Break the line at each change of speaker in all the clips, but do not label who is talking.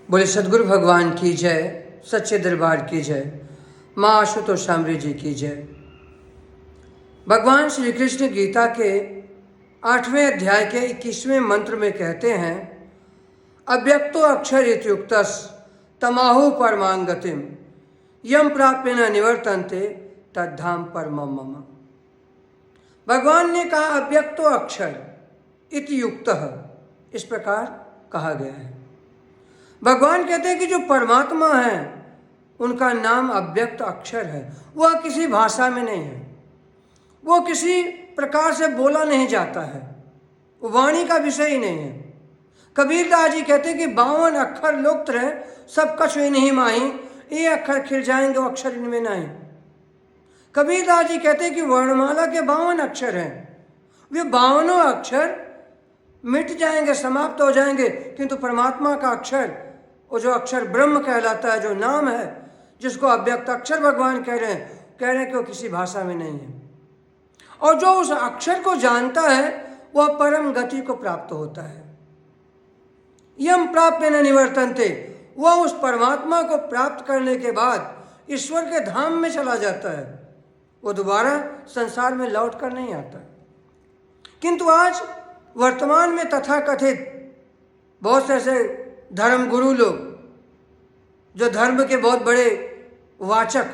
बोले सदगुरु भगवान की जय, सच्चे दरबार की जय, माँ आशुतोष शामरी जी की जय। भगवान श्री कृष्ण गीता के 8वें अध्याय के 21वें मंत्र में कहते हैं, अव्यक्तो अक्षर इत्युक्तस् तमाहु परमां गतिम यम प्राप्य न निवर्तन्ते तद्धाम परमं मम। भगवान ने कहा अव्यक्तो अक्षर इति युक्तः, इस प्रकार कहा गया है। भगवान कहते हैं कि जो परमात्मा है उनका नाम अव्यक्त अक्षर है। वह किसी भाषा में नहीं है, वो किसी प्रकार से बोला नहीं जाता है, वो वाणी का विषय ही नहीं है। कबीरदास जी कहते हैं कि 52 अक्षर लुप्त रहे, सब कछु नहीं माही, ये अक्षर खिल जाएंगे वो अक्षर इनमें नहीं। कबीरदास जी कहते हैं कि वर्णमाला के 52 अक्षर हैं, वे 52 अक्षर मिट जाएंगे, समाप्त हो जाएंगे, किंतु परमात्मा का अक्षर, वो जो अक्षर ब्रह्म कहलाता है, जो नाम है, जिसको अव्यक्त अक्षर भगवान कह रहे हैं कि वो किसी भाषा में नहीं है। और जो उस अक्षर को जानता है वह परम गति को प्राप्त होता है। यम प्राप्य न निवर्तन्ते, वह उस परमात्मा को प्राप्त करने के बाद ईश्वर के धाम में चला जाता है, वो दोबारा संसार में लौट कर नहीं आता। किंतु आज वर्तमान में तथाकथित बहुत से ऐसे धर्म गुरु लोग जो धर्म के बहुत बड़े वाचक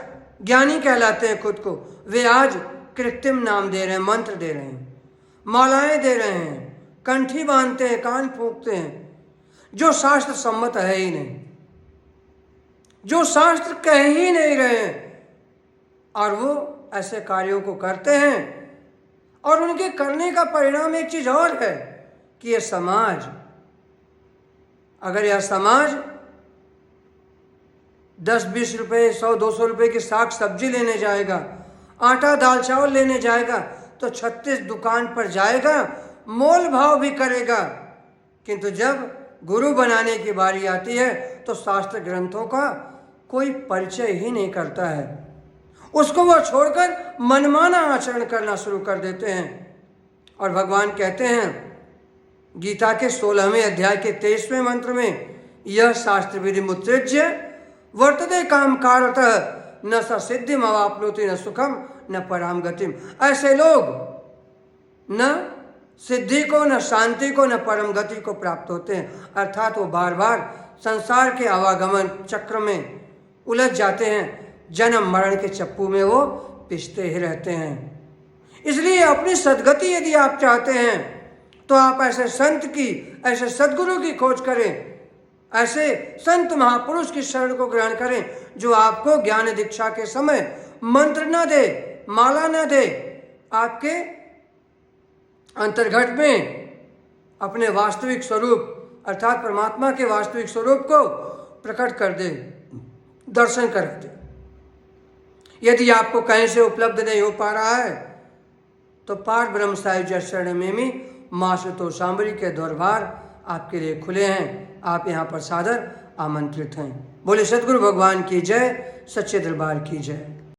ज्ञानी कहलाते हैं खुद को, वे आज कृत्रिम नाम दे रहे हैं, मंत्र दे रहे हैं, मालाएं दे रहे हैं, कंठी बांधते हैं, कान फूंकते हैं, जो शास्त्र सम्मत है ही नहीं, जो शास्त्र कह ही नहीं रहे हैं, और वो ऐसे कार्यों को करते हैं। और उनके करने का परिणाम एक चीज और है कि यह समाज, अगर यह समाज 10-20 रुपये, 100-200 रुपये की साग सब्जी लेने जाएगा, आटा दाल चावल लेने जाएगा, तो 36 दुकान पर जाएगा, मोल भाव भी करेगा, किंतु जब गुरु बनाने की बारी आती है तो शास्त्र ग्रंथों का कोई परिचय ही नहीं करता है। उसको वह छोड़कर मनमाना आचरण करना शुरू कर देते हैं। और भगवान कहते हैं गीता के 16वें अध्याय के 23वें मंत्र में, यह शास्त्र विधि मुत्सृज्य वर्तते काम कारतः न स सिद्धिम अवाप्नोति न सुखम न पराम गतिम। ऐसे लोग न सिद्धि को, न शांति को, न परम गति को प्राप्त होते हैं। अर्थात वो बार बार संसार के आवागमन चक्र में उलझ जाते हैं, जन्म मरण के चप्पू में वो पिसते ही रहते हैं। इसलिए अपनी सद्गति यदि आप चाहते हैं तो आप ऐसे संत की, ऐसे सद्गुरु की खोज करें, ऐसे संत महापुरुष की शरण को ग्रहण करें, जो आपको ज्ञान दीक्षा के समय मंत्र न दे, माला न दे, आपके अंतर्घट में अपने वास्तविक स्वरूप अर्थात परमात्मा के वास्तविक स्वरूप को प्रकट कर दे, दर्शन कर दे। यदि आपको कहीं से उपलब्ध नहीं हो पा रहा है तो पार ब्रह्म साहिब शरण में माँ आशुतोष शामरी के दरबार आपके लिए खुले हैं। आप यहाँ पर सादर आमंत्रित हैं। बोले सदगुरु भगवान की जय, सच्चे दरबार की जय।